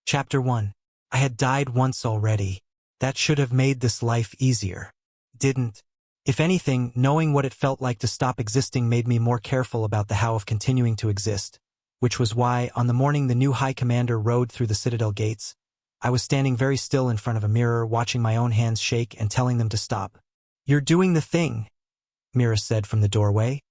Chapter 1. I had died once already. That should have made this life easier. Didn't. If anything, knowing what it felt like to stop existing made me more careful about the how of continuing to exist, which was why, on the morning the new High Commander rode through the Citadel gates, I was standing very still in front of a mirror, watching my own hands shake and telling them to stop. "You're doing the thing," Mira said from the doorway.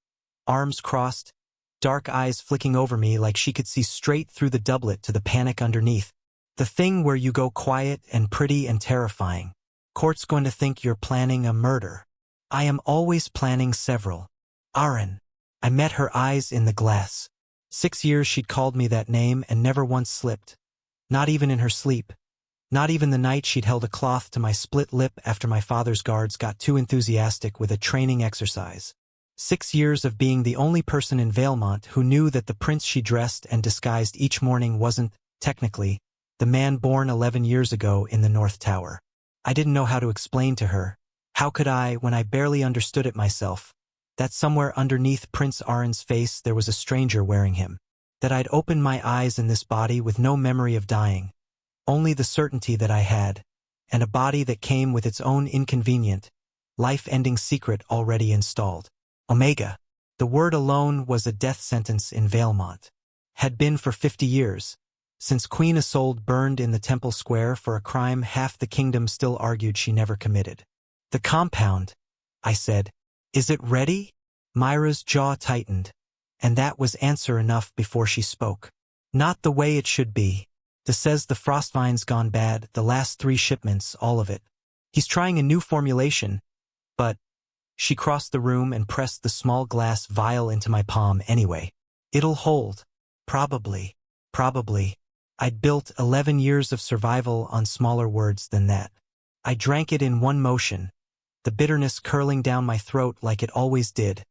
Arms crossed, dark eyes flicking over me like she could see straight through the doublet to the panic underneath. "The thing where you go quiet and pretty and terrifying. Court's going to think you're planning a murder." "I am always planning several. Aren." I met her eyes in the glass. 6 years she'd called me that name and never once slipped. Not even in her sleep. Not even the night she'd held a cloth to my split lip after my father's guards got too enthusiastic with a training exercise. 6 years of being the only person in Vaelmont who knew that the prince she dressed and disguised each morning wasn't, technically, the man born 11 years ago in the North Tower. I didn't know how to explain to her. How could I, when I barely understood it myself, that somewhere underneath Prince Aren's face there was a stranger wearing him? That I'd opened my eyes in this body with no memory of dying, only the certainty that I had, and a body that came with its own inconvenient, life-ending secret already installed. Omega. The word alone was a death sentence in Vaelmont. Had been for 50 years. Since Queen Isolde burned in the temple square for a crime half the kingdom still argued she never committed. "The compound," I said. "Is it ready?" Myra's jaw tightened, and that was answer enough before she spoke. "Not the way it should be. Says the Frostvine's gone bad, the last 3 shipments, all of it. He's trying a new formulation, but—" She crossed the room and pressed the small glass vial into my palm anyway. "It'll hold. Probably. Probably." I'd built 11 years of survival on smaller words than that. I drank it in one motion, the bitterness curling down my throat like it always did,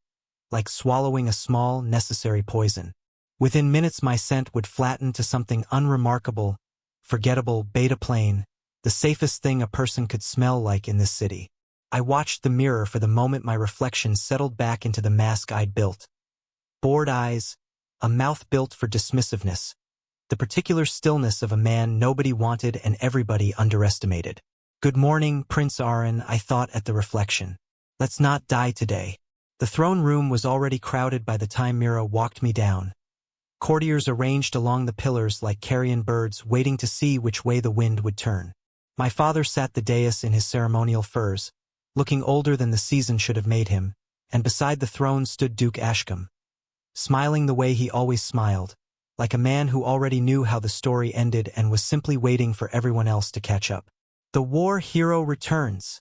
like swallowing a small, necessary poison. Within minutes my scent would flatten to something unremarkable, forgettable, beta plain, the safest thing a person could smell like in this city. I watched the mirror for the moment my reflection settled back into the mask I'd built. Bored eyes, a mouth built for dismissiveness. The particular stillness of a man nobody wanted and everybody underestimated. "Good morning, Prince Aren," I thought at the reflection. "Let's not die today." The throne room was already crowded by the time Mira walked me down. Courtiers arranged along the pillars like carrion birds waiting to see which way the wind would turn. My father sat the dais in his ceremonial furs, looking older than the season should have made him, and beside the throne stood Duke Ashcombe, smiling the way he always smiled, like a man who already knew how the story ended and was simply waiting for everyone else to catch up. "The war hero returns,"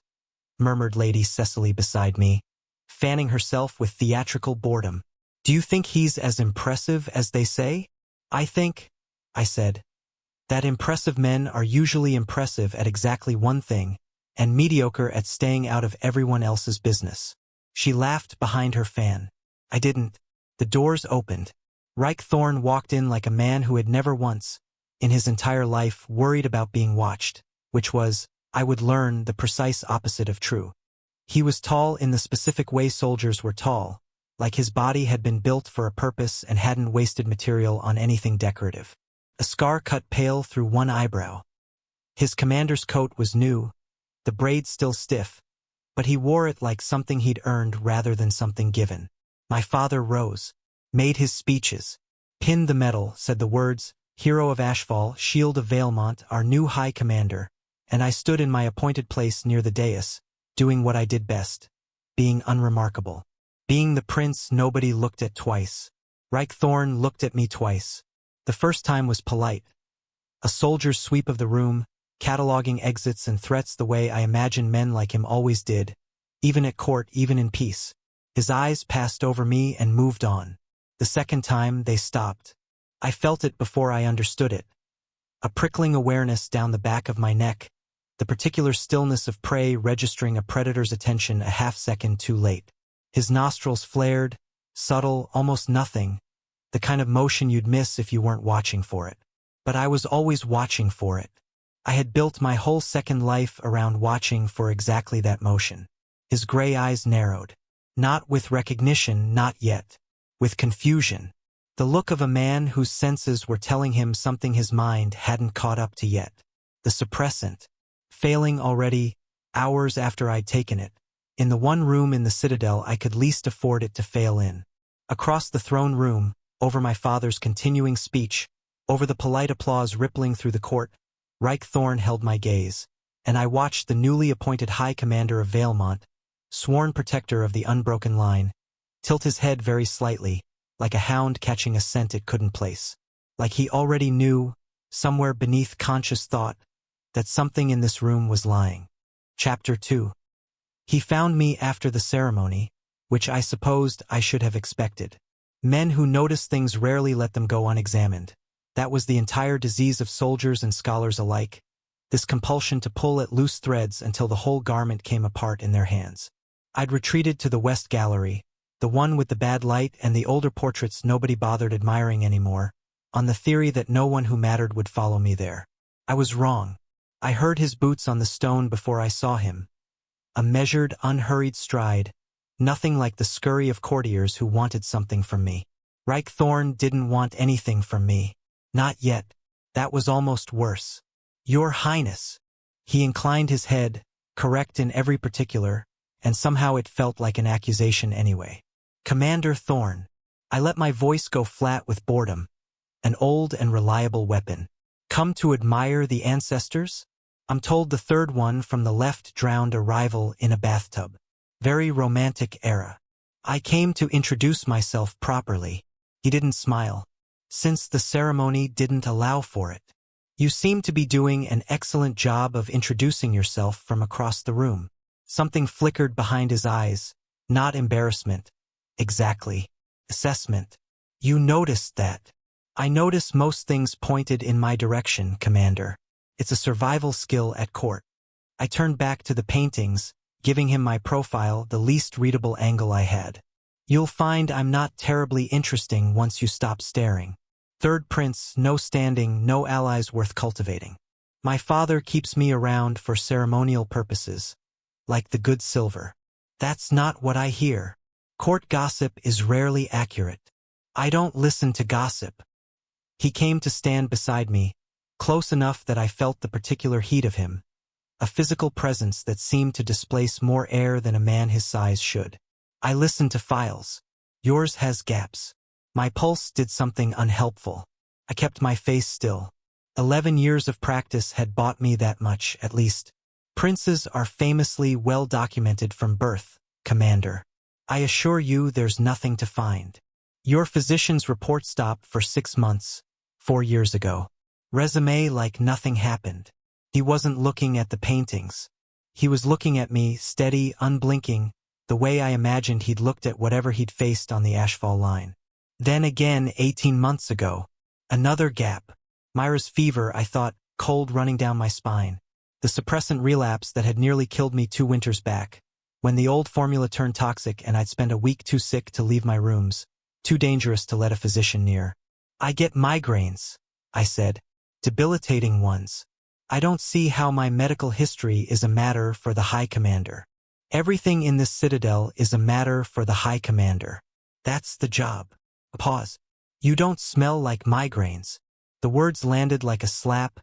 murmured Lady Cecily beside me, fanning herself with theatrical boredom. "Do you think he's as impressive as they say?" "I think," I said, "that impressive men are usually impressive at exactly one thing, and mediocre at staying out of everyone else's business." She laughed behind her fan. I didn't. The doors opened. Ryke Thorne walked in like a man who had never once, in his entire life, worried about being watched, which was, I would learn, the precise opposite of true. He was tall in the specific way soldiers were tall, like his body had been built for a purpose and hadn't wasted material on anything decorative. A scar cut pale through one eyebrow. His commander's coat was new, the braids still stiff, but he wore it like something he'd earned rather than something given. My father rose, made his speeches, pinned the medal, said the words, "Hero of Ashfall, Shield of Vaelmont, our new High Commander," and I stood in my appointed place near the dais, doing what I did best, being unremarkable. Being the prince nobody looked at twice. Ryke Thorne looked at me twice. The first time was polite. A soldier's sweep of the room, cataloging exits and threats the way I imagine men like him always did, even at court, even in peace. His eyes passed over me and moved on. The second time, they stopped. I felt it before I understood it. A prickling awareness down the back of my neck, the particular stillness of prey registering a predator's attention a half-second too late. His nostrils flared, subtle, almost nothing, the kind of motion you'd miss if you weren't watching for it. But I was always watching for it. I had built my whole second life around watching for exactly that motion. His gray eyes narrowed. Not with recognition, not yet. With confusion. The look of a man whose senses were telling him something his mind hadn't caught up to yet. The suppressant. Failing already, hours after I'd taken it. In the one room in the Citadel I could least afford it to fail in. Across the throne room, over my father's continuing speech, over the polite applause rippling through the court, Ryke Thorne held my gaze, and I watched the newly appointed High Commander of Vaelmont, sworn protector of the unbroken line, tilt his head very slightly, like a hound catching a scent it couldn't place. Like he already knew, somewhere beneath conscious thought, that something in this room was lying. Chapter 2. He found me after the ceremony, which I supposed I should have expected. Men who notice things rarely let them go unexamined. That was the entire disease of soldiers and scholars alike, this compulsion to pull at loose threads until the whole garment came apart in their hands. I'd retreated to the West Gallery, the one with the bad light and the older portraits nobody bothered admiring anymore, on the theory that no one who mattered would follow me there. I was wrong. I heard his boots on the stone before I saw him. A measured, unhurried stride, nothing like the scurry of courtiers who wanted something from me. Ryke Thorne didn't want anything from me. Not yet. That was almost worse. Your Highness. He inclined his head, correct in every particular, and somehow it felt like an accusation anyway. Commander Thorne. I let my voice go flat with boredom. An old and reliable weapon. Come to admire the ancestors? I'm told the third one from the left drowned a rival in a bathtub. Very romantic era. I came to introduce myself properly. He didn't smile, since the ceremony didn't allow for it. You seem to be doing an excellent job of introducing yourself from across the room. Something flickered behind his eyes. Not embarrassment. Exactly. Assessment. You noticed that. I notice most things pointed in my direction, Commander. It's a survival skill at court. I turned back to the paintings, giving him my profile the least readable angle I had. You'll find I'm not terribly interesting once you stop staring. Third prince, no standing, no allies worth cultivating. My father keeps me around for ceremonial purposes, like the good silver. That's not what I hear. Court gossip is rarely accurate. I don't listen to gossip. He came to stand beside me, close enough that I felt the particular heat of him, a physical presence that seemed to displace more air than a man his size should. I listened to files. Yours has gaps. My pulse did something unhelpful. I kept my face still. 11 years of practice had bought me that much, at least. Princes are famously well documented from birth, Commander. I assure you there's nothing to find. Your physician's report stopped for 6 months, 4 years ago. Resume like nothing happened. He wasn't looking at the paintings. He was looking at me, steady, unblinking, the way I imagined he'd looked at whatever he'd faced on the ashfall line. Then again 18 months ago. Another gap. Myra's fever, I thought, cold running down my spine. The suppressant relapse that had nearly killed me 2 winters back. When the old formula turned toxic and I'd spend a week too sick to leave my rooms. Too dangerous to let a physician near. I get migraines, I said. Debilitating ones. I don't see how my medical history is a matter for the High Commander. Everything in this citadel is a matter for the High Commander. That's the job. A pause. You don't smell like migraines. The words landed like a slap,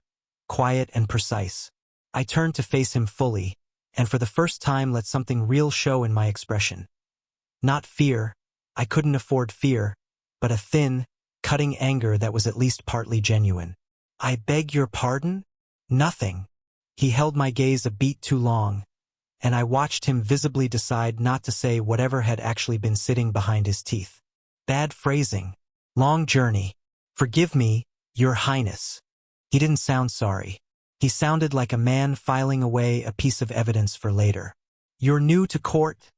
quiet and precise. I turned to face him fully, and for the first time let something real show in my expression. Not fear. I couldn't afford fear, but a thin, cutting anger that was at least partly genuine. I beg your pardon? Nothing. He held my gaze a beat too long, and I watched him visibly decide not to say whatever had actually been sitting behind his teeth. Bad phrasing. Long journey. Forgive me, Your Highness. He didn't sound sorry. He sounded like a man filing away a piece of evidence for later. You're new to court?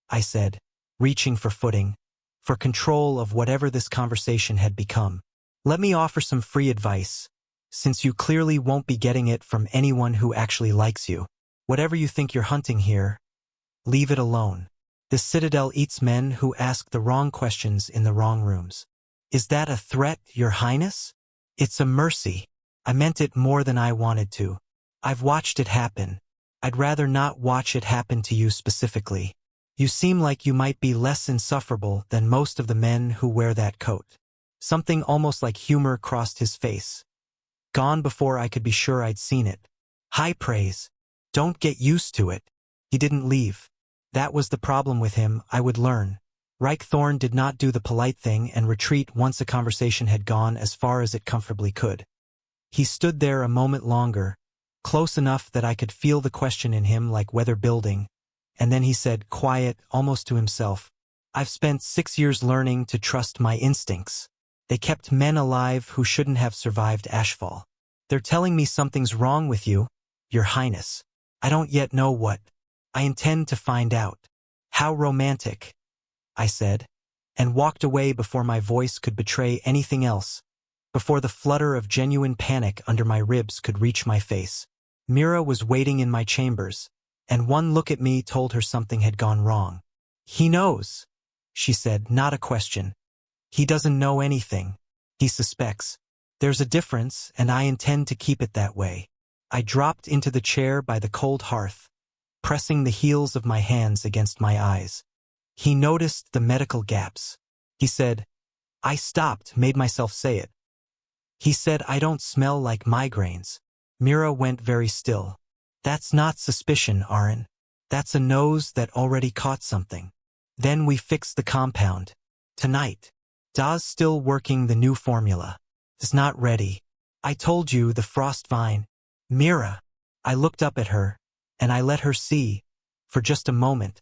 I said, reaching for footing, for control of whatever this conversation had become. Let me offer some free advice, since you clearly won't be getting it from anyone who actually likes you. Whatever you think you're hunting here, leave it alone. This citadel eats men who ask the wrong questions in the wrong rooms. Is that a threat, Your Highness? It's a mercy. I meant it more than I wanted to. I've watched it happen. I'd rather not watch it happen to you specifically. You seem like you might be less insufferable than most of the men who wear that coat. Something almost like humor crossed his face. Gone before I could be sure I'd seen it. High praise. Don't get used to it. He didn't leave. That was the problem with him, I would learn. Ryke Thorne did not do the polite thing and retreat once a conversation had gone as far as it comfortably could. He stood there a moment longer, close enough that I could feel the question in him like weather building, and then he said, quiet, almost to himself, I've spent 6 years learning to trust my instincts. They kept men alive who shouldn't have survived Ashfall. They're telling me something's wrong with you, Your Highness. I don't yet know what. I intend to find out. How romantic, I said, and walked away before my voice could betray anything else, before the flutter of genuine panic under my ribs could reach my face. Mira was waiting in my chambers, and one look at me told her something had gone wrong. He knows, she said, not a question. He doesn't know anything. He suspects. There's a difference, and I intend to keep it that way. I dropped into the chair by the cold hearth, pressing the heels of my hands against my eyes. He noticed the medical gaps. He said, I stopped, made myself say it. He said I don't smell like migraines. Mira went very still. That's not suspicion, Aren. That's a nose that already caught something. Then we fixed the compound. Tonight. Da's still working the new formula. It's not ready. I told you the frost vine. Mira. I looked up at her, and I let her see, for just a moment,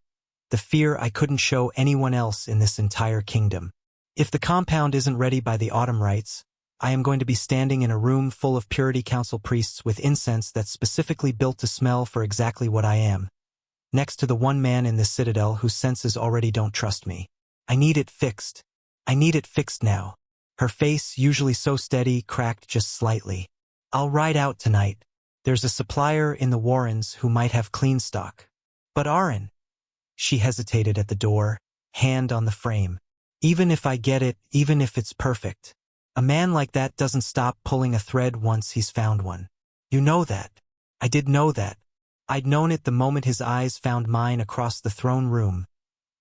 the fear I couldn't show anyone else in this entire kingdom. If the compound isn't ready by the autumn rites, I am going to be standing in a room full of Purity Council priests with incense that's specifically built to smell for exactly what I am, next to the one man in this citadel whose senses already don't trust me. I need it fixed. I need it fixed now. Her face, usually so steady, cracked just slightly. I'll ride out tonight. There's a supplier in the Warrens who might have clean stock. But Aren. She hesitated at the door, hand on the frame. Even if I get it, even if it's perfect, a man like that doesn't stop pulling a thread once he's found one. You know that. I did know that. I'd known it the moment his eyes found mine across the throne room,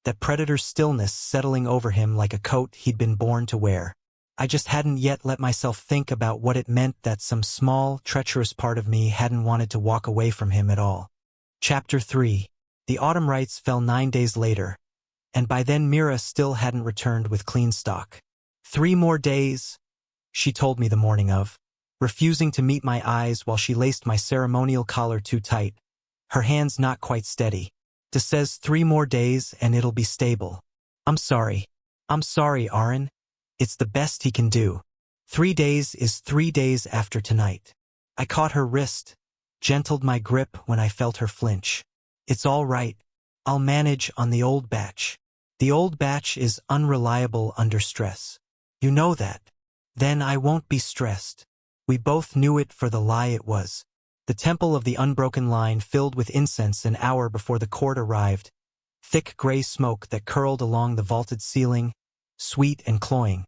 that predator's stillness settling over him like a coat he'd been born to wear. I just hadn't yet let myself think about what it meant that some small, treacherous part of me hadn't wanted to walk away from him at all. Chapter 3. The autumn rites fell 9 days later, and by then Mira still hadn't returned with clean stock. 3 more days, she told me the morning of, refusing to meet my eyes while she laced my ceremonial collar too tight, her hands not quite steady. De says 3 more days and it'll be stable. I'm sorry, Aren. It's the best he can do. 3 days is 3 days after tonight. I caught her wrist, gentled my grip when I felt her flinch. It's all right. I'll manage on the old batch. The old batch is unreliable under stress. You know that. Then I won't be stressed. We both knew it for the lie it was. The temple of the unbroken line filled with incense an hour before the court arrived, thick gray smoke that curled along the vaulted ceiling, sweet and cloying,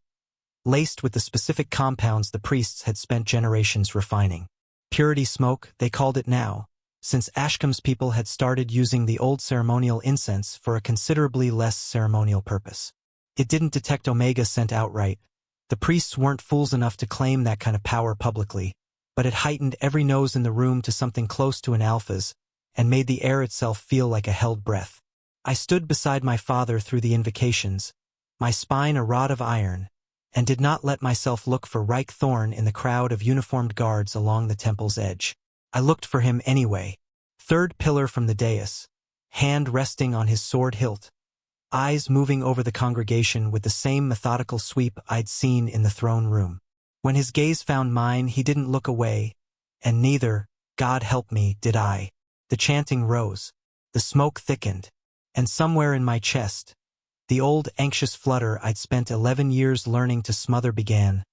laced with the specific compounds the priests had spent generations refining. Purity smoke, they called it now, since Ashcombe's people had started using the old ceremonial incense for a considerably less ceremonial purpose. It didn't detect Omega scent outright. The priests weren't fools enough to claim that kind of power publicly, but it heightened every nose in the room to something close to an alpha's, and made the air itself feel like a held breath. I stood beside my father through the invocations, my spine a rod of iron, and did not let myself look for Ryke Thorne in the crowd of uniformed guards along the temple's edge. I looked for him anyway. 3rd pillar from the dais, hand resting on his sword hilt, eyes moving over the congregation with the same methodical sweep I'd seen in the throne room. When his gaze found mine, he didn't look away, and neither, God help me, did I. The chanting rose, the smoke thickened, and somewhere in my chest, the old anxious flutter I'd spent 11 years learning to smother began,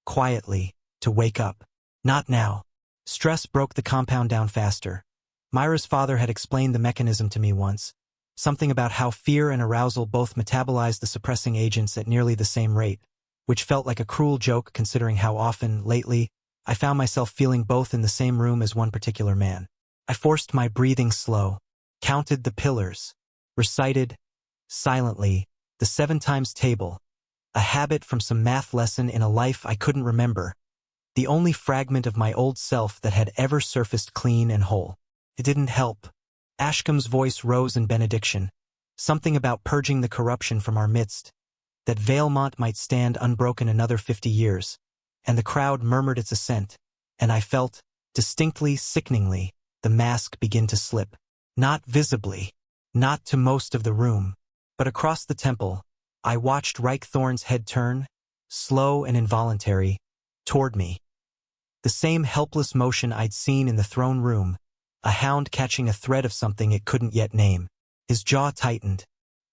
quietly, to wake up. Not now. Stress broke the compound down faster. Myra's father had explained the mechanism to me once, something about how fear and arousal both metabolize the suppressing agents at nearly the same rate, which felt like a cruel joke considering how often, lately, I found myself feeling both in the same room as one particular man. I forced my breathing slow, counted the pillars, recited, silently, the 7 times table, a habit from some math lesson in a life I couldn't remember, the only fragment of my old self that had ever surfaced clean and whole. It didn't help. Ashcombe's voice rose in benediction, something about purging the corruption from our midst, that Vaelmont might stand unbroken another 50 years, and the crowd murmured its assent, and I felt, distinctly, sickeningly, the mask begin to slip. Not visibly, not to most of the room, but across the temple, I watched Ryke Thorne's head turn, slow and involuntary, toward me. The same helpless motion I'd seen in the throne room, a hound catching a thread of something it couldn't yet name. His jaw tightened.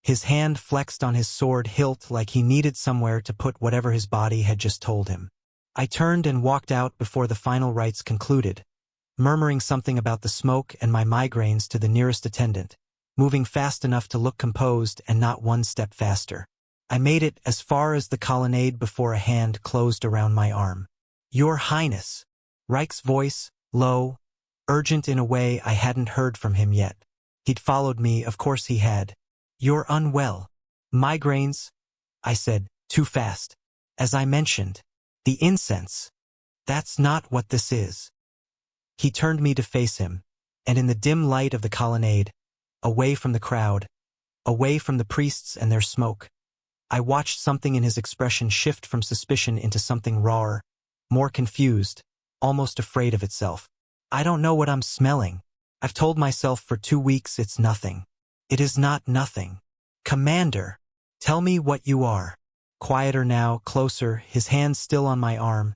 His hand flexed on his sword hilt like he needed somewhere to put whatever his body had just told him. I turned and walked out before the final rites concluded, murmuring something about the smoke and my migraines to the nearest attendant, moving fast enough to look composed and not one step faster. I made it as far as the colonnade before a hand closed around my arm. "Your Highness." Ryke's voice, low, urgent in a way I hadn't heard from him yet. He'd followed me, of course he had. "You're unwell." "Migraines," I said, too fast. "As I mentioned, the incense. That's not what this is." He turned me to face him, and in the dim light of the colonnade, away from the crowd, away from the priests and their smoke, I watched something in his expression shift from suspicion into something rawer, more confused, almost afraid of itself. "I don't know what I'm smelling. I've told myself for 2 weeks it's nothing. It is not nothing. Commander, tell me what you are." Quieter now, closer, his hand still on my arm,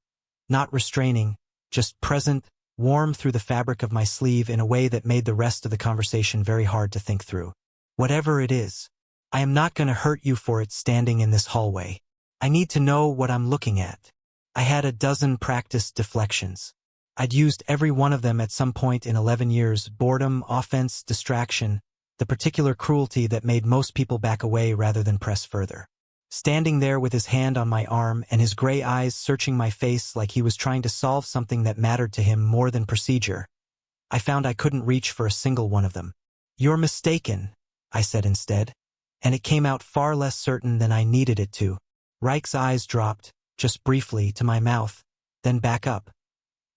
not restraining, just present, warm through the fabric of my sleeve in a way that made the rest of the conversation very hard to think through. "Whatever it is, I am not going to hurt you for it standing in this hallway. I need to know what I'm looking at." I had a dozen practiced deflections. I'd used every one of them at some point in 11 years: boredom, offense, distraction, the particular cruelty that made most people back away rather than press further. Standing there with his hand on my arm and his gray eyes searching my face like he was trying to solve something that mattered to him more than procedure, I found I couldn't reach for a single one of them. "You're mistaken," I said instead, and it came out far less certain than I needed it to. Ryke's eyes dropped, just briefly, to my mouth, then back up.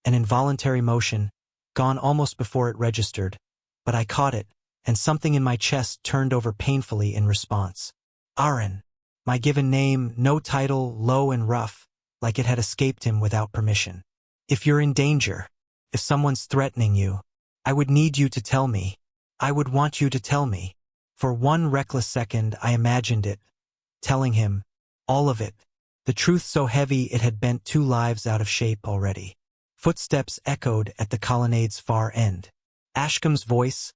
An involuntary motion, gone almost before it registered, but I caught it, and something in my chest turned over painfully in response. Aren. My given name, no title, low and rough, like it had escaped him without permission. "If you're in danger, if someone's threatening you, I would need you to tell me. I would want you to tell me." For one reckless second I imagined it, telling him, all of it, the truth so heavy it had bent 2 lives out of shape already. Footsteps echoed at the colonnade's far end. Ashcombe's voice,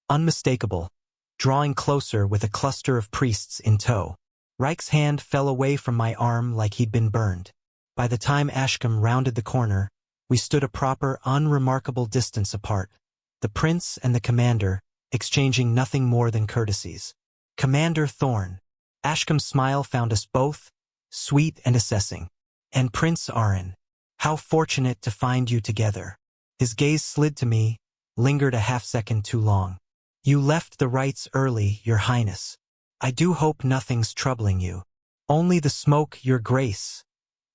unmistakable, drawing closer with a cluster of priests in tow. Ryke's hand fell away from my arm like he'd been burned. By the time Ashcombe rounded the corner, we stood a proper, unremarkable distance apart, the prince and the commander, exchanging nothing more than courtesies. "Commander Thorne." Ashcombe's smile found us both, sweet and assessing. "And Prince Aren. How fortunate to find you together." His gaze slid to me, lingered a half-second too long. "You left the rites early, Your Highness. I do hope nothing's troubling you." "Only the smoke, Your Grace,"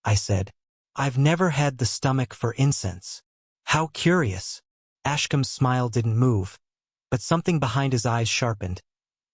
I said. "I've never had the stomach for incense." "How curious." Ashcombe's smile didn't move, but something behind his eyes sharpened,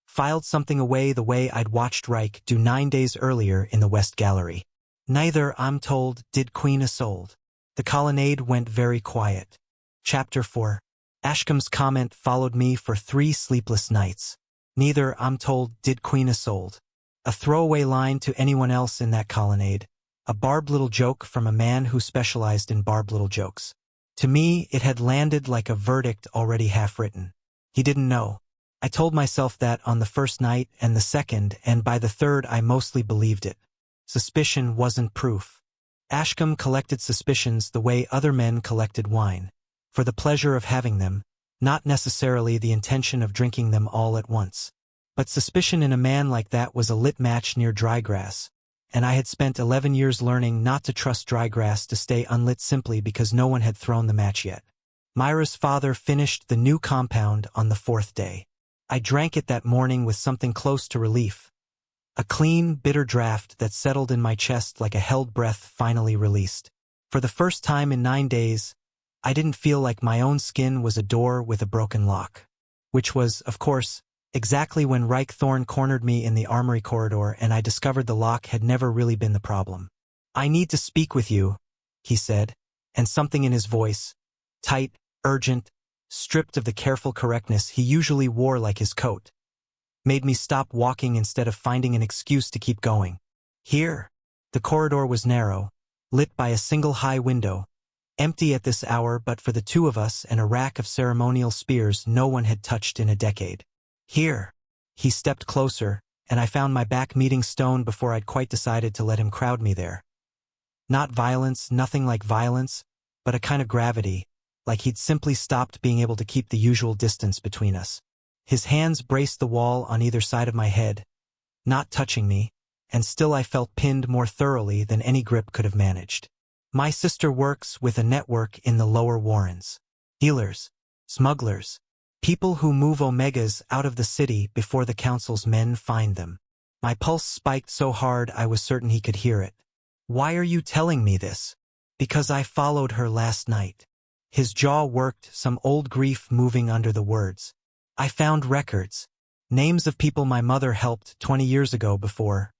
filed something away the way I'd watched Ryke do 9 days earlier in the West Gallery. "Neither, I'm told, did Queen Isolde." The colonnade went very quiet. Chapter 4. Ashcombe's comment followed me for 3 sleepless nights. "Neither, I'm told, did Queen Isolde." A throwaway line to anyone else in that colonnade. A barbed little joke from a man who specialized in barbed little jokes. To me, it had landed like a verdict already half-written. He didn't know. I told myself that on the first night and the second, and by the third I mostly believed it. Suspicion wasn't proof. Ashcombe collected suspicions the way other men collected wine, for the pleasure of having them, not necessarily the intention of drinking them all at once. But suspicion in a man like that was a lit match near dry grass, and I had spent 11 years learning not to trust dry grass to stay unlit simply because no one had thrown the match yet. Myra's father finished the new compound on the 4th day. I drank it that morning with something close to relief. A clean, bitter draft that settled in my chest like a held breath finally released. For the first time in 9 days, I didn't feel like my own skin was a door with a broken lock. Which was, of course, exactly when Ryke Thorne cornered me in the armory corridor and I discovered the lock had never really been the problem. "I need to speak with you," he said, and something in his voice, tight, urgent, stripped of the careful correctness he usually wore like his coat, made me stop walking instead of finding an excuse to keep going. Here. The corridor was narrow, lit by a single high window, empty at this hour but for the two of us and a rack of ceremonial spears no one had touched in a decade. Here. He stepped closer, and I found my back meeting stone before I'd quite decided to let him crowd me there. Not violence, nothing like violence, but a kind of gravity, like he'd simply stopped being able to keep the usual distance between us. His hands braced the wall on either side of my head, not touching me, and still I felt pinned more thoroughly than any grip could have managed. "My sister works with a network in the lower warrens. Healers, smugglers, people who move omegas out of the city before the council's men find them." My pulse spiked so hard I was certain he could hear it. "Why are you telling me this?" "Because I followed her last night." His jaw worked, some old grief moving under the words. "I found records, names of people my mother helped 20 years ago before."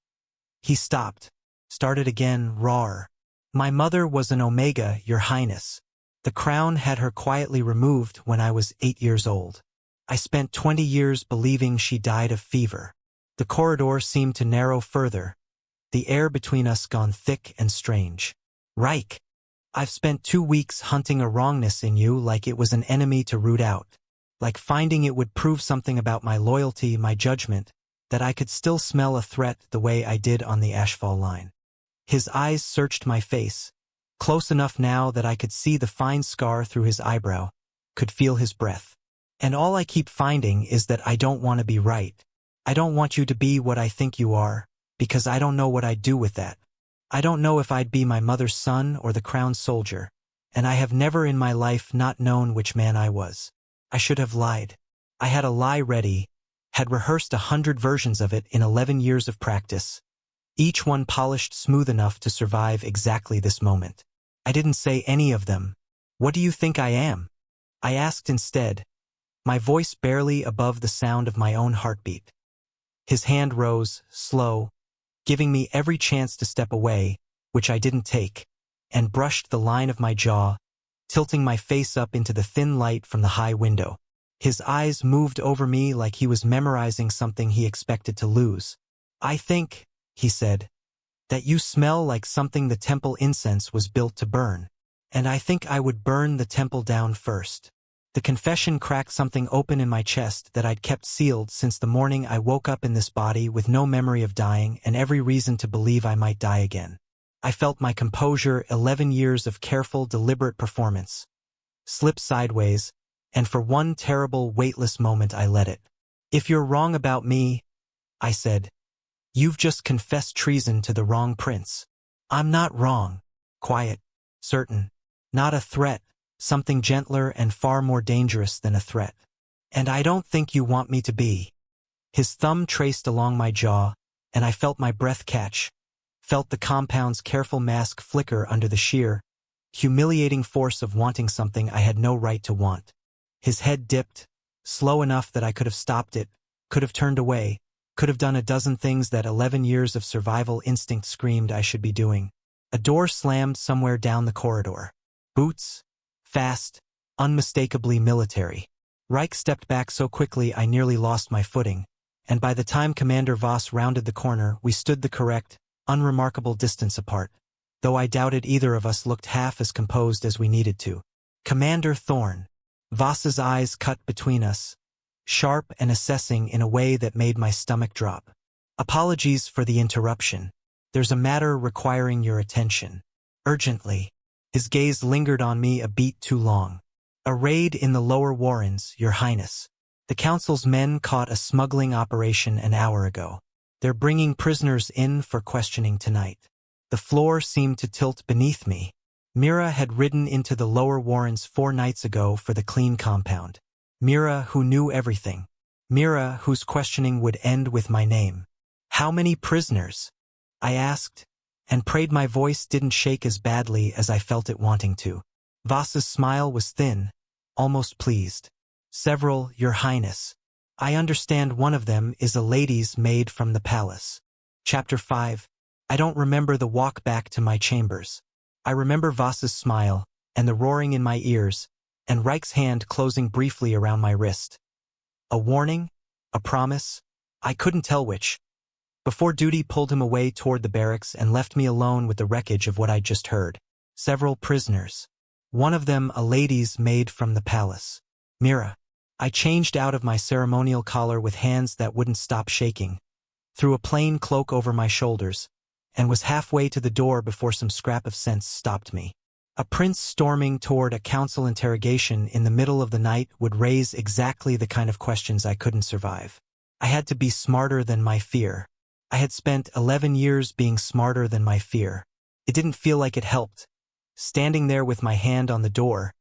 He stopped, started again, rawer. "My mother was an Omega, Your Highness. The crown had her quietly removed when I was 8 years old. I spent 20 years believing she died of fever." The corridor seemed to narrow further, the air between us gone thick and strange. "Ryke, I've spent 2 weeks hunting a wrongness in you like it was an enemy to root out. Like finding it would prove something about my loyalty, my judgment, that I could still smell a threat the way I did on the Ashfall line." His eyes searched my face, close enough now that I could see the fine scar through his eyebrow, could feel his breath. "And all I keep finding is that I don't want to be right. I don't want you to be what I think you are, because I don't know what I'd do with that. I don't know if I'd be my mother's son or the crown's soldier, and I have never in my life not known which man I was. I should have lied. I had a lie ready, had rehearsed 100 versions of it in 11 years of practice, each one polished smooth enough to survive exactly this moment. I didn't say any of them. What do you think I am?" I asked instead, my voice barely above the sound of my own heartbeat. His hand rose, slow, giving me every chance to step away, which I didn't take, and brushed the line of my jaw, tilting my face up into the thin light from the high window. His eyes moved over me like he was memorizing something he expected to lose. "I think," he said, "that you smell like something the temple incense was built to burn. And I think I would burn the temple down first." The confession cracked something open in my chest that I'd kept sealed since the morning I woke up in this body with no memory of dying and every reason to believe I might die again. I felt my composure, 11 years of careful, deliberate performance, slip sideways, and for one terrible, weightless moment I let it. "If you're wrong about me," I said, "you've just confessed treason to the wrong prince." "I'm not wrong." Quiet, certain, not a threat, something gentler and far more dangerous than a threat. "And I don't think you want me to be." His thumb traced along my jaw, and I felt my breath catch, felt the compound's careful mask flicker under the sheer, humiliating force of wanting something I had no right to want. His head dipped, slow enough that I could have stopped it, could have turned away, could have done a dozen things that 11 years of survival instinct screamed I should be doing. A door slammed somewhere down the corridor. Boots, fast, unmistakably military. Ryke stepped back so quickly I nearly lost my footing, and by the time Commander Voss rounded the corner, we stood the correct, unremarkable distance apart, though I doubted either of us looked half as composed as we needed to. "Commander Thorne." Voss's eyes cut between us, sharp and assessing in a way that made my stomach drop. "Apologies for the interruption. There's a matter requiring your attention. Urgently." His gaze lingered on me a beat too long. "A raid in the lower warrens, Your Highness. The council's men caught a smuggling operation an hour ago. They're bringing prisoners in for questioning tonight." The floor seemed to tilt beneath me. Mira had ridden into the lower warrens 4 nights ago for the clean compound. Mira who knew everything. Mira whose questioning would end with my name. How many prisoners? I asked, and prayed my voice didn't shake as badly as I felt it wanting to. Voss's smile was thin, almost pleased. Several, Your Highness. I understand one of them is a lady's maid from the palace. Chapter 5. I don't remember the walk back to my chambers. I remember Voss's smile, and the roaring in my ears, and Ryke's hand closing briefly around my wrist. A warning? A promise? I couldn't tell which. Before duty pulled him away toward the barracks and left me alone with the wreckage of what I'd just heard. Several prisoners. One of them a lady's maid from the palace. Mira. I changed out of my ceremonial collar with hands that wouldn't stop shaking, threw a plain cloak over my shoulders, and was halfway to the door before some scrap of sense stopped me. A prince storming toward a council interrogation in the middle of the night would raise exactly the kind of questions I couldn't survive. I had to be smarter than my fear. I had spent 11 years being smarter than my fear. It didn't feel like it helped. Standing there with my hand on the door,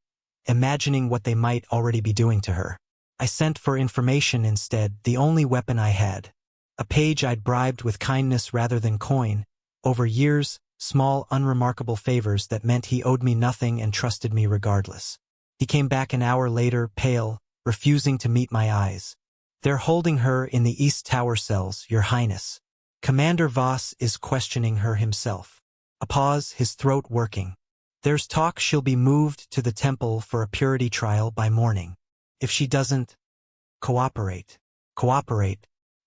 imagining what they might already be doing to her. I sent for information instead, the only weapon I had. A page I'd bribed with kindness rather than coin. Over years, small, unremarkable favors that meant he owed me nothing and trusted me regardless. He came back an hour later, pale, refusing to meet my eyes. They're holding her in the East Tower cells, Your Highness. Commander Voss is questioning her himself. A pause, his throat working. There's talk she'll be moved to the temple for a purity trial by morning. If she doesn't cooperate,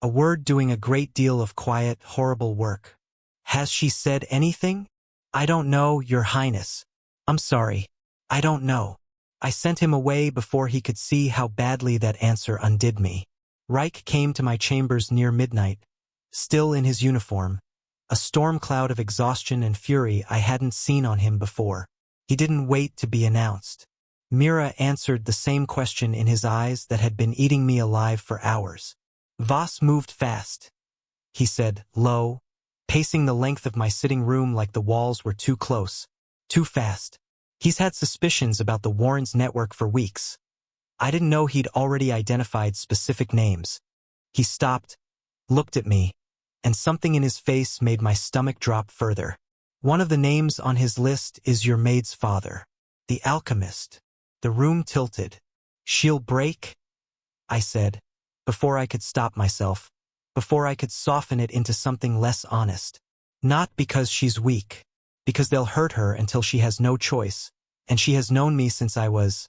a word doing a great deal of quiet, horrible work. Has she said anything? I don't know, Your Highness. I'm sorry. I don't know. I sent him away before he could see how badly that answer undid me. Ryke came to my chambers near midnight, still in his uniform, a storm cloud of exhaustion and fury I hadn't seen on him before. He didn't wait to be announced. Mira answered the same question in his eyes that had been eating me alive for hours. Voss moved fast, he said, low, pacing the length of my sitting room like the walls were too close, too fast. He's had suspicions about the Warrens network for weeks. I didn't know he'd already identified specific names. He stopped, looked at me, and something in his face made my stomach drop further. One of the names on his list is your maid's father, the alchemist. The room tilted. She'll break? I said, before I could stop myself, before I could soften it into something less honest. Not because she's weak, because they'll hurt her until she has no choice, and she has known me since I was.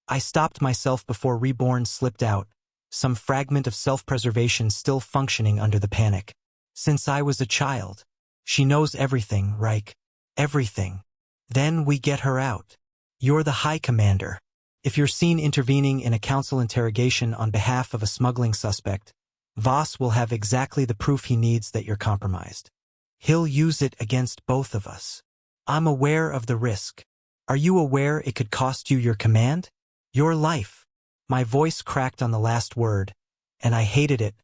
I stopped myself before Reborn slipped out, some fragment of self-preservation still functioning under the panic. Since I was a child. She knows everything, Ryke. Everything. Then we get her out. You're the High Commander. If you're seen intervening in a council interrogation on behalf of a smuggling suspect, Voss will have exactly the proof he needs that you're compromised. He'll use it against both of us. I'm aware of the risk. Are you aware it could cost you your command? Your life. My voice cracked on the last word, and I hated it.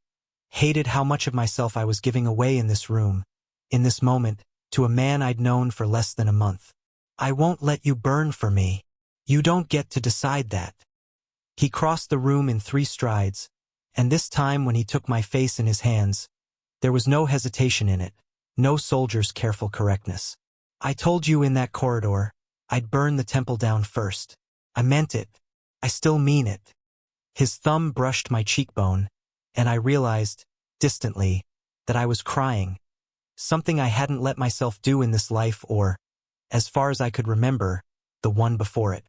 Hated how much of myself I was giving away in this room, in this moment, to a man I'd known for less than a month. I won't let you burn for me. You don't get to decide that. He crossed the room in 3 strides, and this time when he took my face in his hands, there was no hesitation in it, no soldier's careful correctness. I told you in that corridor, I'd burn the temple down first. I meant it. I still mean it. His thumb brushed my cheekbone, and I realized, distantly, that I was crying. Something I hadn't let myself do in this life or, as far as I could remember, the one before it.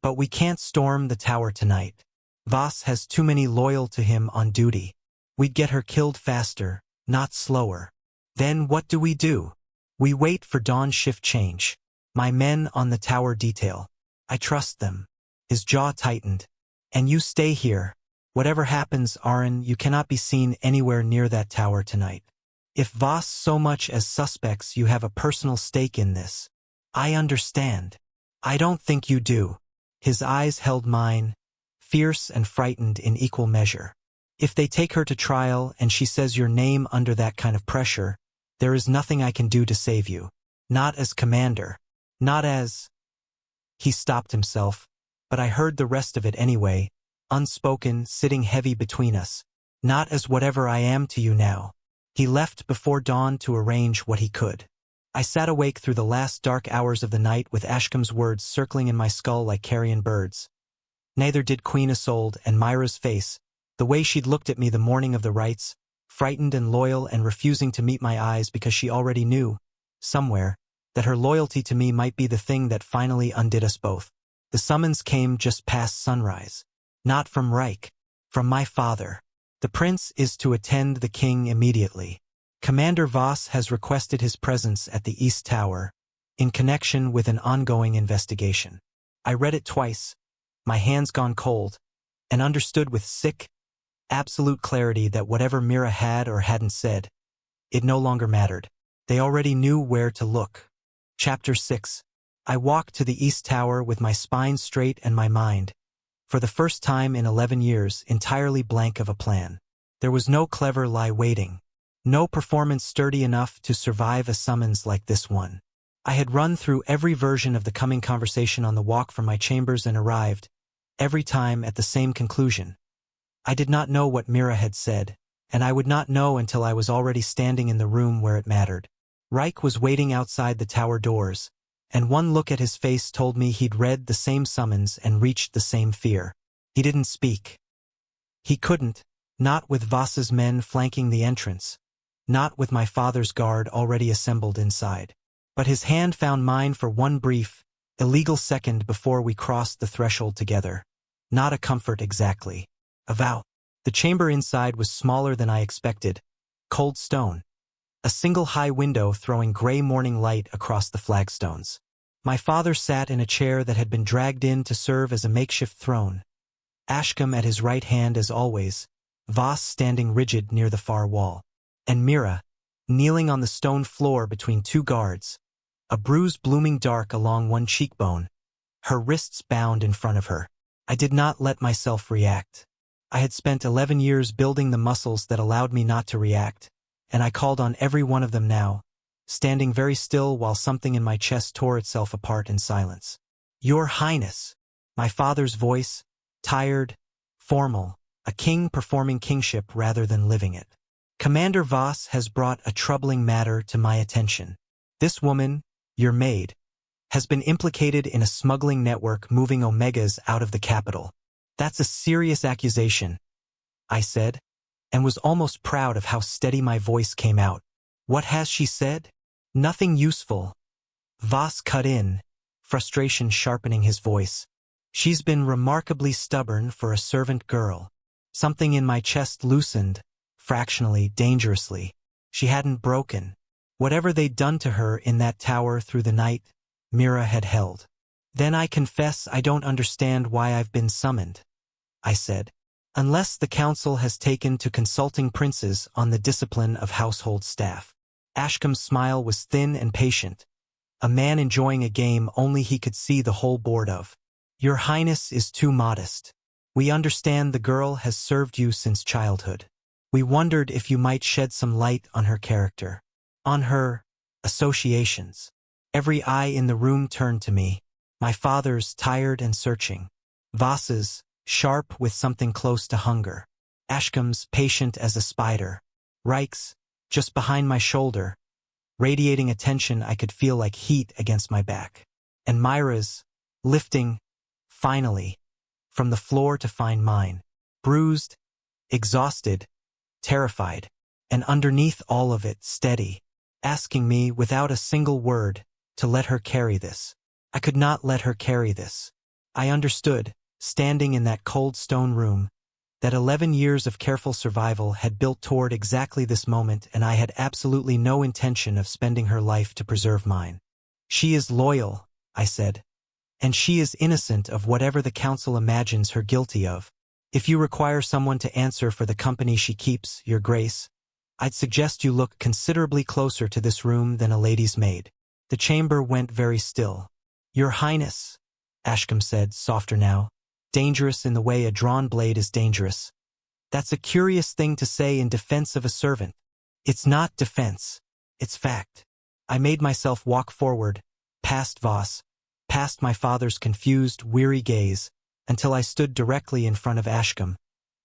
But we can't storm the tower tonight. Voss has too many loyal to him on duty. We'd get her killed faster, not slower. Then what do? We wait for dawn shift change. My men on the tower detail. I trust them. His jaw tightened. And you stay here. Whatever happens, Aren, you cannot be seen anywhere near that tower tonight. If Voss so much as suspects you have a personal stake in this, I understand. I don't think you do. His eyes held mine, fierce and frightened in equal measure. If they take her to trial and she says your name under that kind of pressure, there is nothing I can do to save you. Not as commander. Not as... He stopped himself, but I heard the rest of it anyway, unspoken, sitting heavy between us. Not as whatever I am to you now. He left before dawn to arrange what he could. I sat awake through the last dark hours of the night with Ashcombe's words circling in my skull like carrion birds. Neither did Queen Isolde, and Myra's face, the way she'd looked at me the morning of the rites, frightened and loyal and refusing to meet my eyes because she already knew, somewhere, that her loyalty to me might be the thing that finally undid us both. The summons came just past sunrise. Not from Ryke. From my father. The prince is to attend the king immediately. Commander Voss has requested his presence at the East Tower, in connection with an ongoing investigation. I read it twice, my hands gone cold, and understood with sick, absolute clarity that whatever Mira had or hadn't said, it no longer mattered. They already knew where to look. Chapter 6. I walked to the East Tower with my spine straight and my mind, for the first time in 11 years, entirely blank of a plan. There was no clever lie waiting, no performance sturdy enough to survive a summons like this one. I had run through every version of the coming conversation on the walk from my chambers and arrived, every time at the same conclusion. I did not know what Mira had said, and I would not know until I was already standing in the room where it mattered. Ryke was waiting outside the tower doors, and one look at his face told me he'd read the same summons and reached the same fear. He didn't speak. He couldn't, not with Voss's men flanking the entrance, not with my father's guard already assembled inside. But his hand found mine for one brief, illegal second before we crossed the threshold together. Not a comfort exactly. A vow. The chamber inside was smaller than I expected. Cold stone. A single high window throwing gray morning light across the flagstones. My father sat in a chair that had been dragged in to serve as a makeshift throne. Ashcombe at his right hand as always, Voss standing rigid near the far wall. And Mira, kneeling on the stone floor between two guards, a bruise blooming dark along one cheekbone, her wrists bound in front of her. I did not let myself react. I had spent 11 years building the muscles that allowed me not to react, and I called on every one of them now, standing very still while something in my chest tore itself apart in silence. Your Highness, my father's voice, tired, formal, a king performing kingship rather than living it. Commander Voss has brought a troubling matter to my attention. This woman, your maid, has been implicated in a smuggling network moving Omegas out of the capital. That's a serious accusation, I said, and was almost proud of how steady my voice came out. What has she said? Nothing useful. Voss cut in, frustration sharpening his voice. She's been remarkably stubborn for a servant girl. Something in my chest loosened, fractionally, dangerously. She hadn't broken. Whatever they'd done to her in that tower through the night, Mira had held. Then I confess I don't understand why I've been summoned, I said. Unless the council has taken to consulting princes on the discipline of household staff. Ashcombe's smile was thin and patient, a man enjoying a game only he could see the whole board of. Your Highness is too modest. We understand the girl has served you since childhood. We wondered if you might shed some light on her character, on her associations. Every eye in the room turned to me, my father's tired and searching, Voss's sharp with something close to hunger, Ashcombe's patient as a spider, Ryke's just behind my shoulder, radiating attention I could feel like heat against my back, and Myra's lifting, finally, from the floor to find mine, bruised, exhausted, terrified, and underneath all of it steady, asking me without a single word to let her carry this. I could not let her carry this. I understood, standing in that cold stone room, that 11 years of careful survival had built toward exactly this moment, and I had absolutely no intention of spending her life to preserve mine. She is loyal, I said, and she is innocent of whatever the council imagines her guilty of. If you require someone to answer for the company she keeps, Your Grace, I'd suggest you look considerably closer to this room than a lady's maid. The chamber went very still. Your Highness, Ashcombe said, softer now, dangerous in the way a drawn blade is dangerous. That's a curious thing to say in defense of a servant. It's not defense. It's fact. I made myself walk forward, past Voss, past my father's confused, weary gaze, until I stood directly in front of Ashcombe,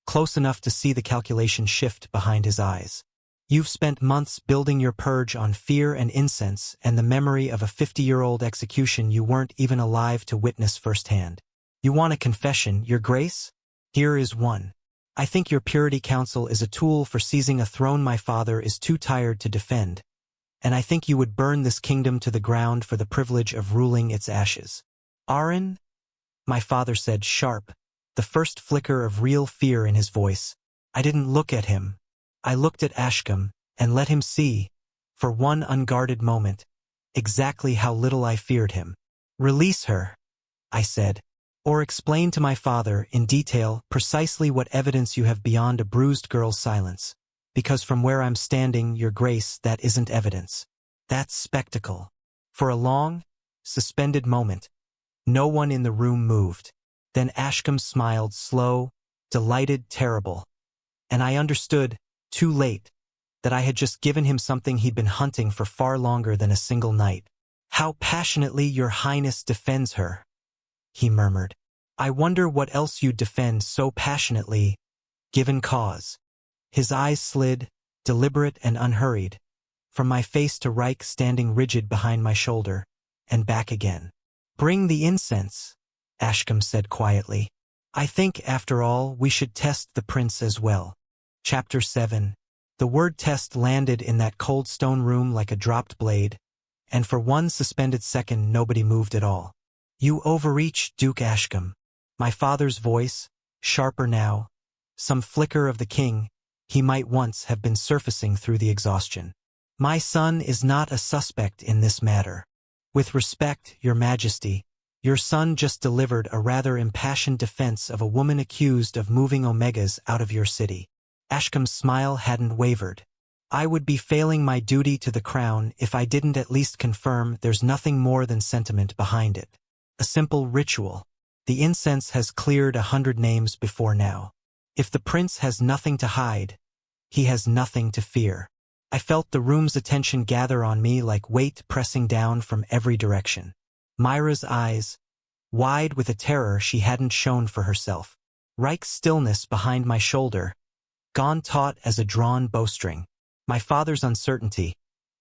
close enough to see the calculation shift behind his eyes. You've spent months building your purge on fear and incense and the memory of a 50-year-old execution you weren't even alive to witness firsthand. You want a confession, Your Grace? Here is one. I think your Purity Council is a tool for seizing a throne my father is too tired to defend, and I think you would burn this kingdom to the ground for the privilege of ruling its ashes. Aren? My father said sharp, the first flicker of real fear in his voice. I didn't look at him. I looked at Ashcombe and let him see, for one unguarded moment, exactly how little I feared him. Release her, I said, or explain to my father in detail precisely what evidence you have beyond a bruised girl's silence, because from where I'm standing, Your Grace, that isn't evidence. That's spectacle. For a long, suspended moment, no one in the room moved. Then Ashcombe smiled, slow, delighted, terrible. And I understood, too late, that I had just given him something he'd been hunting for far longer than a single night. How passionately Your Highness defends her, he murmured. I wonder what else you'd defend so passionately, given cause. His eyes slid, deliberate and unhurried, from my face to Ryke standing rigid behind my shoulder, and back again. Bring the incense, Ashcombe said quietly. I think, after all, we should test the prince as well. Chapter 7. The word test landed in that cold stone room like a dropped blade, and for one suspended second nobody moved at all. You overreach, Duke Ashcombe. My father's voice, sharper now, some flicker of the king he might once have been surfacing through the exhaustion. My son is not a suspect in this matter. With respect, Your Majesty, your son just delivered a rather impassioned defense of a woman accused of moving Omegas out of your city. Ashcombe's smile hadn't wavered. I would be failing my duty to the crown if I didn't at least confirm there's nothing more than sentiment behind it. A simple ritual. The incense has cleared 100 names before now. If the prince has nothing to hide, he has nothing to fear. I felt the room's attention gather on me like weight pressing down from every direction. Myra's eyes, wide with a terror she hadn't shown for herself. Ryke's stillness behind my shoulder, gone taut as a drawn bowstring. My father's uncertainty,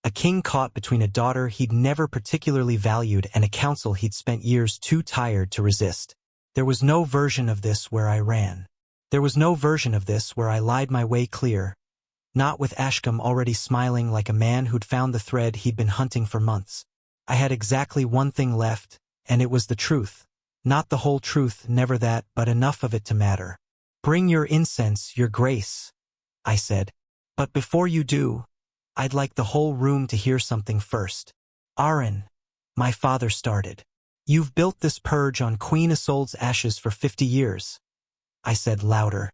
a king caught between a daughter he'd never particularly valued and a council he'd spent years too tired to resist. There was no version of this where I ran. There was no version of this where I lied my way clear, not with Ashcombe already smiling like a man who'd found the thread he'd been hunting for months. I had exactly one thing left, and it was the truth. Not the whole truth, never that, but enough of it to matter. Bring your incense, Your Grace, I said. But before you do, I'd like the whole room to hear something first. Aren, my father started. You've built this purge on Queen Isolde's ashes for 50 years, I said louder,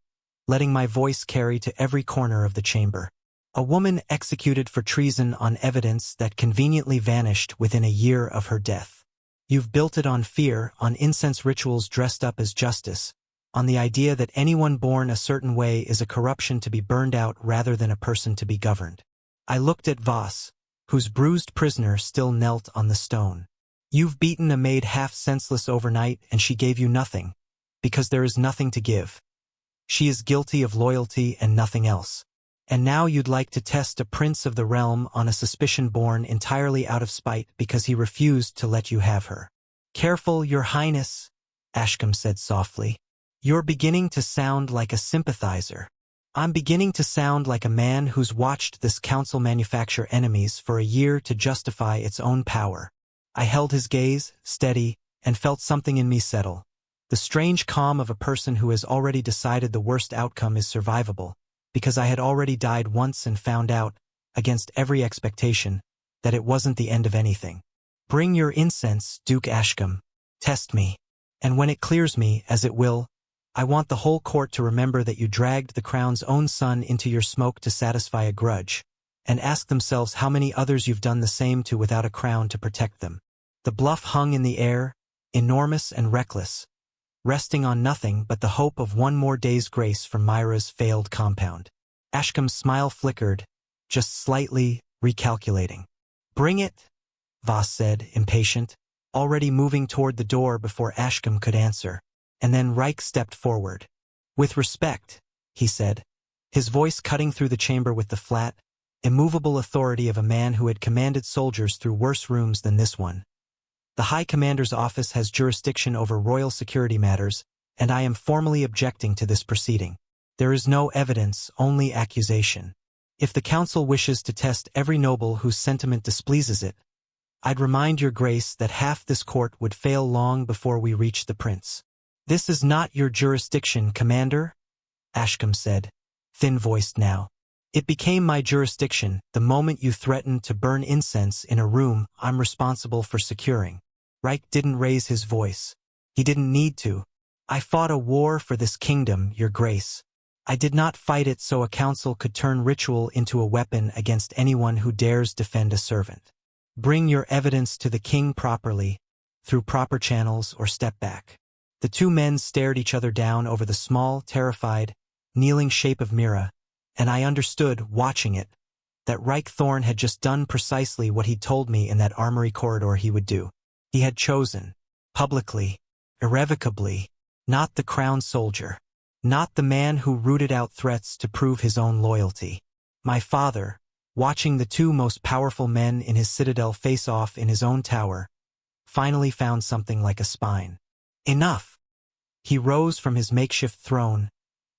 letting my voice carry to every corner of the chamber. A woman executed for treason on evidence that conveniently vanished within a year of her death. You've built it on fear, on incense rituals dressed up as justice, on the idea that anyone born a certain way is a corruption to be burned out rather than a person to be governed. I looked at Voss, whose bruised prisoner still knelt on the stone. You've beaten a maid half senseless overnight and she gave you nothing, because there is nothing to give. She is guilty of loyalty and nothing else. And now you'd like to test a prince of the realm on a suspicion born entirely out of spite because he refused to let you have her. Careful, Your Highness, Ashcombe said softly. You're beginning to sound like a sympathizer. I'm beginning to sound like a man who's watched this council manufacture enemies for a year to justify its own power. I held his gaze, steady, and felt something in me settle. The strange calm of a person who has already decided the worst outcome is survivable, because I had already died once and found out, against every expectation, that it wasn't the end of anything. Bring your incense, Duke Ashcombe. Test me. And when it clears me, as it will, I want the whole court to remember that you dragged the crown's own son into your smoke to satisfy a grudge, and ask themselves how many others you've done the same to without a crown to protect them. The bluff hung in the air, enormous and reckless, resting on nothing but the hope of one more day's grace from Myra's failed compound. Ashcombe's smile flickered, just slightly, recalculating. Bring it, Voss said, impatient, already moving toward the door before Ashcombe could answer. And then Ryke stepped forward. With respect, he said, his voice cutting through the chamber with the flat, immovable authority of a man who had commanded soldiers through worse rooms than this one. The High Commander's office has jurisdiction over royal security matters, and I am formally objecting to this proceeding. There is no evidence, only accusation. If the council wishes to test every noble whose sentiment displeases it, I'd remind your grace that half this court would fail long before we reach the prince. This is not your jurisdiction, Commander, Ashcombe said, thin-voiced now. It became my jurisdiction the moment you threatened to burn incense in a room I'm responsible for securing. Ryke didn't raise his voice. He didn't need to. I fought a war for this kingdom, your grace. I did not fight it so a council could turn ritual into a weapon against anyone who dares defend a servant. Bring your evidence to the king properly, through proper channels, or step back. The two men stared each other down over the small, terrified, kneeling shape of Mira, and I understood, watching it, that Ryke Thorne had just done precisely what he'd told me in that armory corridor he would do. He had chosen, publicly, irrevocably, not the crowned soldier, not the man who rooted out threats to prove his own loyalty. My father, watching the two most powerful men in his citadel face off in his own tower, finally found something like a spine. Enough! He rose from his makeshift throne,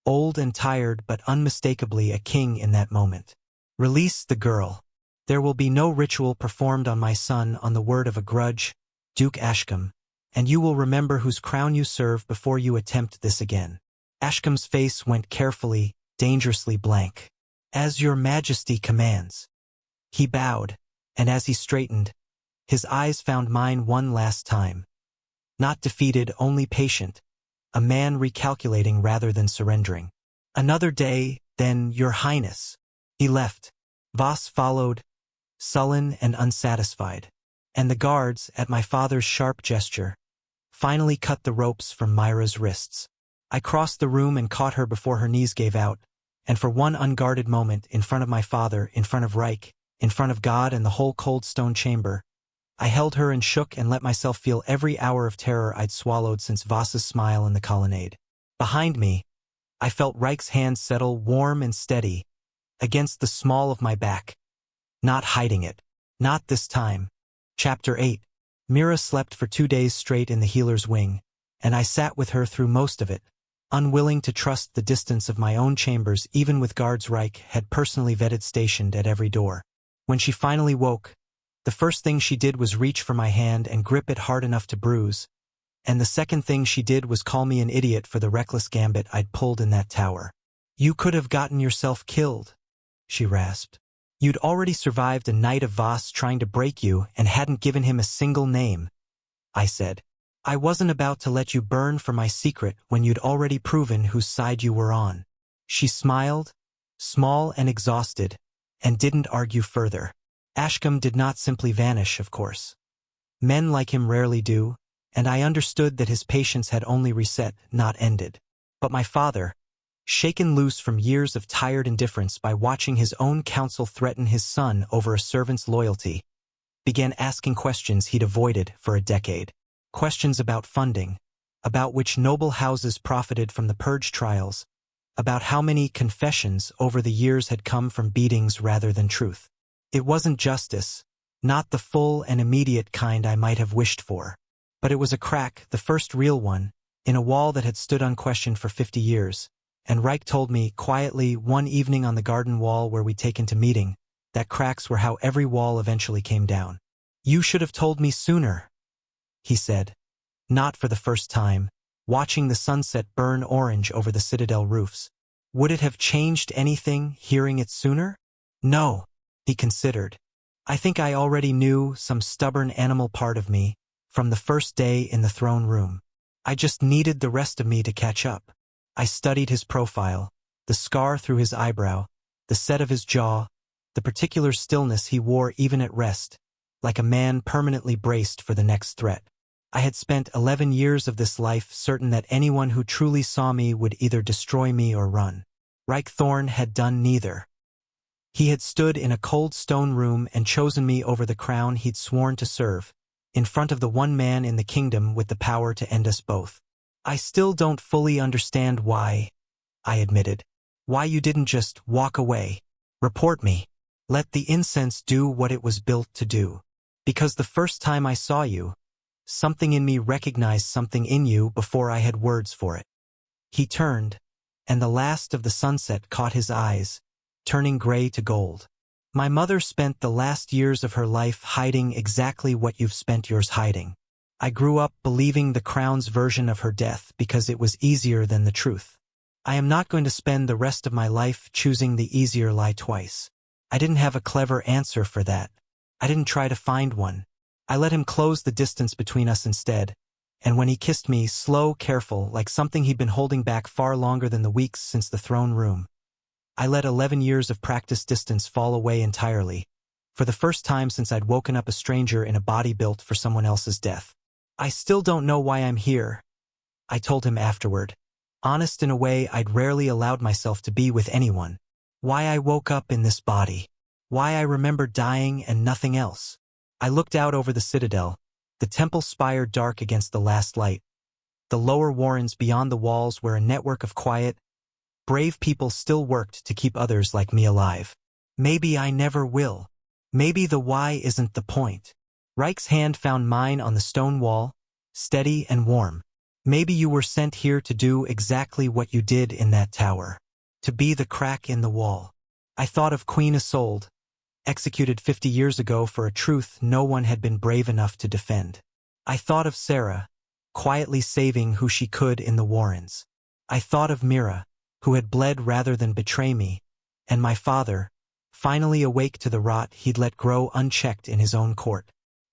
old and tired but unmistakably a king in that moment. Release the girl. There will be no ritual performed on my son on the word of a grudge, Duke Ashcombe, and you will remember whose crown you serve before you attempt this again. Ashcombe's face went carefully, dangerously blank. As your majesty commands. He bowed, and as he straightened, his eyes found mine one last time. Not defeated, only patient, a man recalculating rather than surrendering. Another day, then, your highness. He left. Voss followed, sullen and unsatisfied, and the guards, at my father's sharp gesture, finally cut the ropes from Myra's wrists. I crossed the room and caught her before her knees gave out, and for one unguarded moment, in front of my father, in front of Ryke, in front of God and the whole cold stone chamber, I held her and shook and let myself feel every hour of terror I'd swallowed since Voss's smile in the colonnade. Behind me, I felt Ryke's hand settle warm and steady against the small of my back. Not hiding it. Not this time. Chapter 8. Mira slept for 2 days straight in the healer's wing, and I sat with her through most of it, unwilling to trust the distance of my own chambers even with guards Ryke had personally vetted stationed at every door. When she finally woke, the first thing she did was reach for my hand and grip it hard enough to bruise, and the second thing she did was call me an idiot for the reckless gambit I'd pulled in that tower. You could have gotten yourself killed, she rasped. You'd already survived a night of Voss trying to break you and hadn't given him a single name, I said. I wasn't about to let you burn for my secret when you'd already proven whose side you were on. She smiled, small and exhausted, and didn't argue further. Ashcombe did not simply vanish, of course. Men like him rarely do, and I understood that his patience had only reset, not ended. But my father, shaken loose from years of tired indifference by watching his own counsel threaten his son over a servant's loyalty, began asking questions he'd avoided for a decade. Questions about funding, about which noble houses profited from the purge trials, about how many confessions over the years had come from beatings rather than truth. It wasn't justice, not the full and immediate kind I might have wished for, but it was a crack, the first real one, in a wall that had stood unquestioned for 50 years, and Ryke told me quietly one evening on the garden wall where we'd taken to meeting, that cracks were how every wall eventually came down. You should have told me sooner, he said, not for the first time, watching the sunset burn orange over the citadel roofs. Would it have changed anything, hearing it sooner? No, he considered. I think I already knew some stubborn animal part of me from the first day in the throne room. I just needed the rest of me to catch up. I studied his profile, the scar through his eyebrow, the set of his jaw, the particular stillness he wore even at rest, like a man permanently braced for the next threat. I had spent 11 years of this life certain that anyone who truly saw me would either destroy me or run. Ryke Thorne had done neither. He had stood in a cold stone room and chosen me over the crown he'd sworn to serve, in front of the one man in the kingdom with the power to end us both. I still don't fully understand why, I admitted. Why you didn't just walk away. Report me. Let the incense do what it was built to do. Because the first time I saw you, something in me recognized something in you before I had words for it. He turned, and the last of the sunset caught his eyes, turning gray to gold. My mother spent the last years of her life hiding exactly what you've spent yours hiding. I grew up believing the crown's version of her death because it was easier than the truth. I am not going to spend the rest of my life choosing the easier lie twice. I didn't have a clever answer for that. I didn't try to find one. I let him close the distance between us instead, and when he kissed me, slow, careful, like something he'd been holding back far longer than the weeks since the throne room, I let 11 years of practice distance fall away entirely, for the first time since I'd woken up a stranger in a body built for someone else's death. I still don't know why I'm here, I told him afterward, honest in a way I'd rarely allowed myself to be with anyone. Why I woke up in this body. Why I remember dying and nothing else. I looked out over the citadel, the temple spire dark against the last light, the lower warrens beyond the walls where a network of quiet, brave people still worked to keep others like me alive. Maybe I never will. Maybe the why isn't the point. Ryke's hand found mine on the stone wall, steady and warm. Maybe you were sent here to do exactly what you did in that tower. To be the crack in the wall. I thought of Queen Isolde, executed 50 years ago for a truth no one had been brave enough to defend. I thought of Sarah, quietly saving who she could in the Warrens. I thought of Mira, who had bled rather than betray me, and my father, finally awake to the rot he'd let grow unchecked in his own court.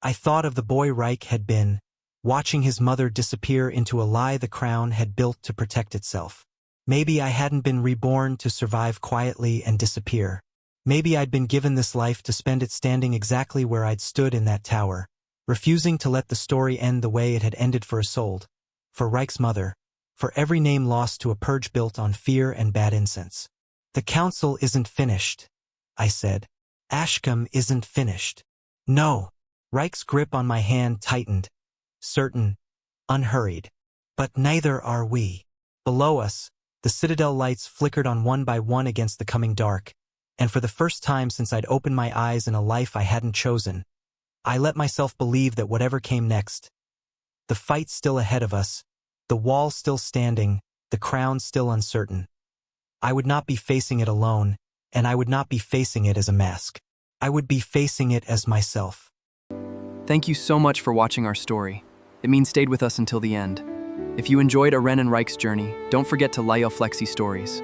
I thought of the boy Ryke had been, watching his mother disappear into a lie the crown had built to protect itself. Maybe I hadn't been reborn to survive quietly and disappear. Maybe I'd been given this life to spend it standing exactly where I'd stood in that tower, refusing to let the story end the way it had ended for Isolde, for Ryke's mother, for every name lost to a purge built on fear and bad incense. The council isn't finished, I said. Ashcombe isn't finished. No. Ryke's grip on my hand tightened, certain, unhurried. But neither are we. Below us, the citadel lights flickered on one by one against the coming dark, and for the first time since I'd opened my eyes in a life I hadn't chosen, I let myself believe that whatever came next, the fight still ahead of us, the wall still standing, the crown still uncertain, I would not be facing it alone, and I would not be facing it as a mask. I would be facing it as myself. Thank you so much for watching our story. It means stayed with us until the end. If you enjoyed Aren and Ryke's journey, don't forget to like Flexi Stories.